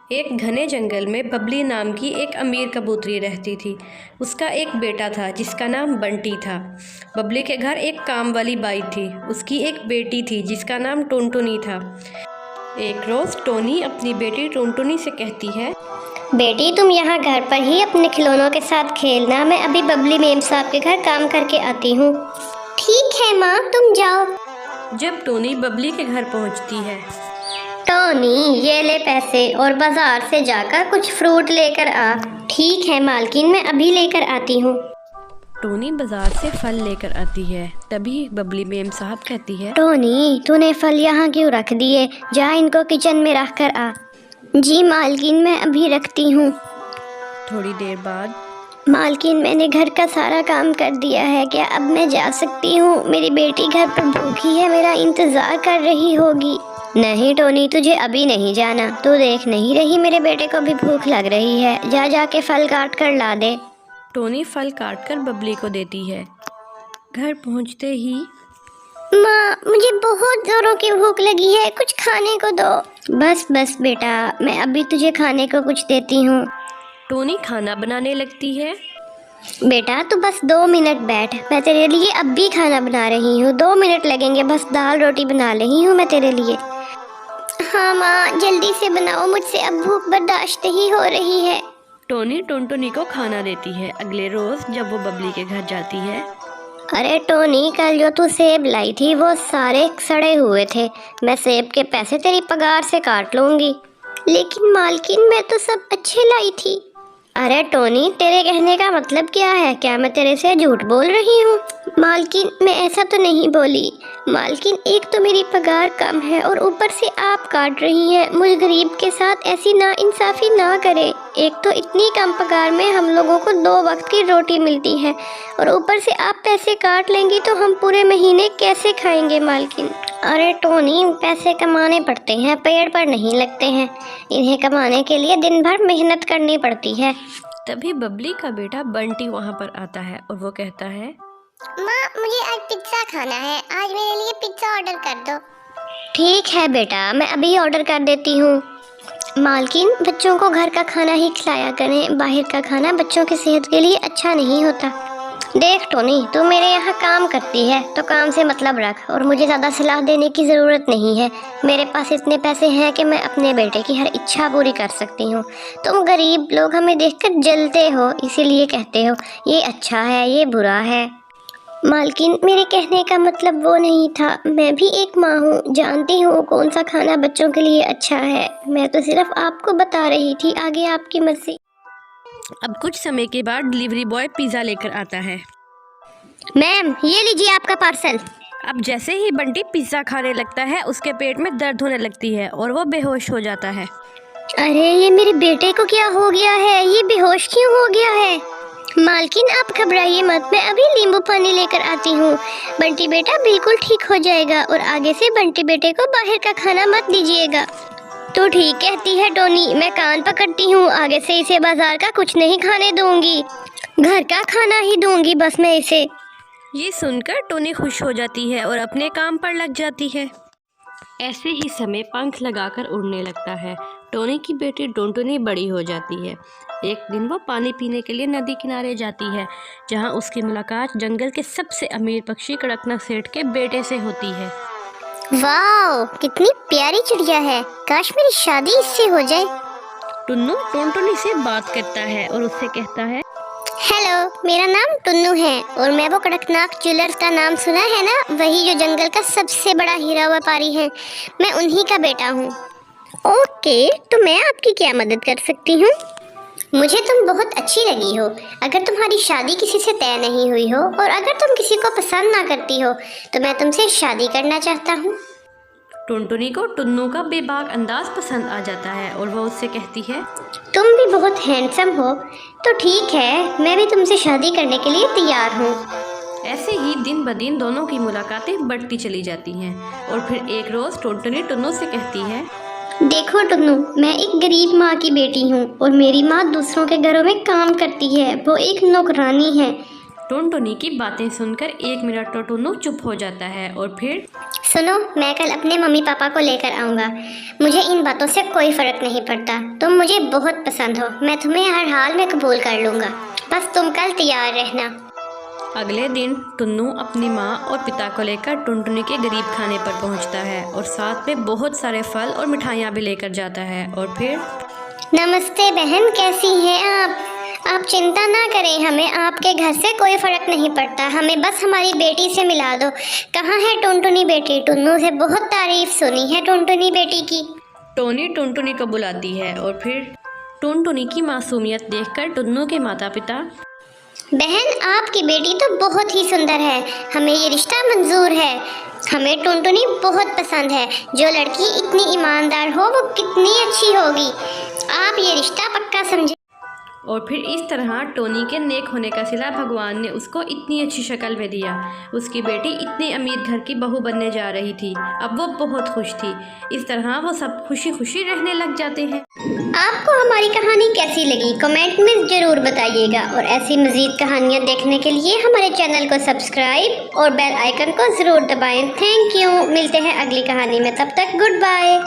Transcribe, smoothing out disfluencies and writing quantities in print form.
एक घने जंगल में बबली नाम की एक अमीर कबूतरी रहती थी। उसका एक बेटा था जिसका नाम बंटी था। बबली के घर एक काम वाली बाई थी। उसकी एक बेटी थी जिसका नाम टुनटुनी था। एक रोज़ टोनी अपनी बेटी टुनटुनी से कहती है, बेटी तुम यहाँ घर पर ही अपने खिलौनों के साथ खेलना, मैं अभी बबली मेम साहब के घर काम करके आती हूँ। ठीक है माँ, तुम जाओ। जब टोनी बबली के घर पहुँचती है, टोनी ये ले पैसे और बाजार से जाकर कुछ फ्रूट लेकर आ। ठीक है मालकिन, मैं अभी लेकर आती हूँ। टोनी बाजार से फल लेकर आती है। तभी बबली मेम साहब कहती है, टोनी तूने फल यहाँ क्यों रख दिए? जा इनको किचन में रख कर आ। जी मालकिन, मैं अभी रखती हूँ। थोड़ी देर बाद, मालकिन मैंने घर का सारा काम कर दिया है, क्या अब मैं जा सकती हूँ? मेरी बेटी घर पर भूखी है, मेरा इंतज़ार कर रही होगी। नहीं टोनी, तुझे अभी नहीं जाना। तू देख नहीं रही मेरे बेटे को भी भूख लग रही है। जा जाके फल काट कर ला दे। टोनी फल काटकर बबली को देती है। घर पहुंचते ही, माँ मुझे बहुत जोरों की भूख लगी है, कुछ खाने को दो। बस बस बेटा, मैं अभी तुझे खाने को कुछ देती हूँ। टोनी खाना बनाने लगती है। बेटा तू बस 2 मिनट बैठ, मैं तेरे लिए अब भी खाना बना रही हूँ। 2 मिनट लगेंगे, बस दाल रोटी बना रही हूँ मैं तेरे लिए। हाँ माँ, जल्दी से बनाओ, मुझसे अब भूख बर्दाश्त नहीं हो रही है। टोनी टुनटुनी को खाना देती है। अगले रोज जब वो बबली के घर जाती है, अरे टोनी, कल जो तू सेब लाई थी वो सारे सड़े हुए थे। मैं सेब के पैसे तेरी पगार से काट लूँगी। लेकिन मालकिन, मैं तो सब अच्छे लाई थी। अरे टोनी, तेरे कहने का मतलब क्या है? क्या मैं तेरे से झूठ बोल रही हूँ? मालकिन मैं ऐसा तो नहीं बोली। मालकिन एक तो मेरी पगार कम है और ऊपर से आप काट रही हैं। मुझ गरीब के साथ ऐसी नाइंसाफ़ी ना करें। एक तो इतनी कम पगार में हम लोगों को 2 वक्त की रोटी मिलती है और ऊपर से आप पैसे काट लेंगी तो हम पूरे महीने कैसे खाएंगे मालकिन? अरे टोनी, पैसे कमाने पड़ते हैं, पेड़ पर नहीं लगते हैं। इन्हें कमाने के लिए दिन भर मेहनत करनी पड़ती है। तभी बबली का बेटा बंटी वहाँ पर आता है और वो कहता है, माँ मुझे आज पिज्ज़ा खाना है, आज मेरे लिए पिज्ज़ा ऑर्डर कर दो। ठीक है बेटा, मैं अभी ऑर्डर कर देती हूँ। मालकिन बच्चों को घर का खाना ही खिलाया करें, बाहर का खाना बच्चों की सेहत के लिए अच्छा नहीं होता। देख टोनी, तू मेरे यहाँ काम करती है तो काम से मतलब रख और मुझे ज़्यादा सलाह देने की ज़रूरत नहीं है। मेरे पास इतने पैसे हैं कि मैं अपने बेटे की हर इच्छा पूरी कर सकती हूँ। तुम गरीब लोग हमें देखकर जलते हो, इसीलिए कहते हो ये अच्छा है ये बुरा है। मालकिन मेरे कहने का मतलब वो नहीं था। मैं भी एक माँ हूँ, जानती हूँ कौन सा खाना बच्चों के लिए अच्छा है। मैं तो सिर्फ आपको बता रही थी, आगे आपकी मर्जी। अब कुछ समय के बाद डिलीवरी बॉय पिज़्ज़ा लेकर आता है। मैम ये लीजिए आपका पार्सल। अब जैसे ही बंटी पिज़्ज़ा खाने लगता है, उसके पेट में दर्द होने लगती है और वो बेहोश हो जाता है। अरे ये मेरे बेटे को क्या हो गया है? ये बेहोश क्यों हो गया है? मालकिन आप घबराइए मत, मैं अभी नींबू पानी लेकर आती हूँ। बंटी बेटा बिल्कुल ठीक हो जाएगा और आगे से बंटी बेटे को बाहर का खाना मत दीजिएगा। तो ठीक कहती है टोनी, मैं कान पकड़ती हूँ। आगे से इसे बाजार का कुछ नहीं खाने दूंगी, घर का खाना ही दूंगी बस मैं इसे। ये सुनकर टोनी खुश हो जाती है और अपने काम पर लग जाती है। ऐसे ही समय पंख लगाकर उड़ने लगता है। टोनी की बेटी टुनटुनी बड़ी हो जाती है। एक दिन वो पानी पीने के लिए नदी किनारे जाती है, जहाँ उसकी मुलाकात जंगल के सबसे अमीर पक्षी कड़कनाथ सेठ के बेटे से होती है। वाह, कितनी प्यारी चिड़िया है, काश मेरी शादी इससे हो जाए। टुन्नू टुनटुनी से बात करता है और उससे कहता है, हेलो, मेरा नाम टुन्नू है और मैं वो कड़कनाथ ज्वेलर्स का नाम सुना है ना, वही जो जंगल का सबसे बड़ा हीरा व्यापारी है, मैं उन्हीं का बेटा हूँ। ओके, तो मैं आपकी क्या मदद कर सकती हूँ? मुझे तुम बहुत अच्छी लगी हो। अगर तुम्हारी शादी किसी से तय नहीं हुई हो और अगर तुम किसी को पसंद ना करती हो तो मैं तुमसे शादी करना चाहता हूँ। टुनटुनी को टुन्नू का बेबाक अंदाज पसंद आ जाता है और वो उससे कहती है, तुम भी बहुत हैंडसम हो, तो ठीक है, मैं भी तुमसे शादी करने के लिए तैयार हूँ। ऐसे ही दिन ब दिन दोनों की मुलाकातें बढ़ती चली जाती हैं और फिर एक रोज़ टुनटुनी टुन्नू से कहती है, देखो टुन्नू, मैं एक गरीब माँ की बेटी हूँ और मेरी माँ दूसरों के घरों में काम करती है, वो एक नौकरानी है। टुनटुनी की बातें सुनकर 1 मिनट तो टुन्नू चुप हो जाता है और फिर सुनो, मैं कल अपने मम्मी पापा को लेकर आऊँगा। मुझे इन बातों से कोई फ़र्क नहीं पड़ता। तुम मुझे बहुत पसंद हो, मैं तुम्हें हर हाल में कबूल कर लूँगा। बस तुम कल तैयार रहना। अगले दिन टुन्नू अपनी माँ और पिता को लेकर टुनटुनी के गरीब खाने पर पहुंचता है और साथ में बहुत सारे फल और मिठाइयाँ भी लेकर जाता है। और फिर नमस्ते बहन, कैसी हैं आप? आप चिंता ना करें, हमें आपके घर से कोई फ़र्क नहीं पड़ता। हमें बस हमारी बेटी से मिला दो। कहाँ है टुनटुनी बेटी? टुन्नू से बहुत तारीफ सुनी है टुनटुनी बेटी की। टोनी टुनटुनी को बुलाती है और फिर टुनटुनी की मासूमियत देखकर टुन्नू के माता पिता बहन, आपकी बेटी तो बहुत ही सुंदर है, हमें ये रिश्ता मंजूर है। हमें टुनटुनी बहुत पसंद है। जो लड़की इतनी ईमानदार हो वो कितनी अच्छी होगी। आप ये रिश्ता पक्का समझे। और फिर इस तरह टोनी के नेक होने का सिला भगवान ने उसको इतनी अच्छी शक्ल में दिया। उसकी बेटी इतनी अमीर घर की बहू बनने जा रही थी। अब वो बहुत खुश थी। इस तरह वो सब खुशी खुशी रहने लग जाते हैं। आपको हमारी कहानी कैसी लगी कमेंट में ज़रूर बताइएगा और ऐसी मज़ीद कहानियाँ देखने के लिए हमारे चैनल को सब्सक्राइब और बेल आइकन को ज़रूर दबाएं। Thank you. मिलते हैं अगली कहानी में, तब तक गुड बाय।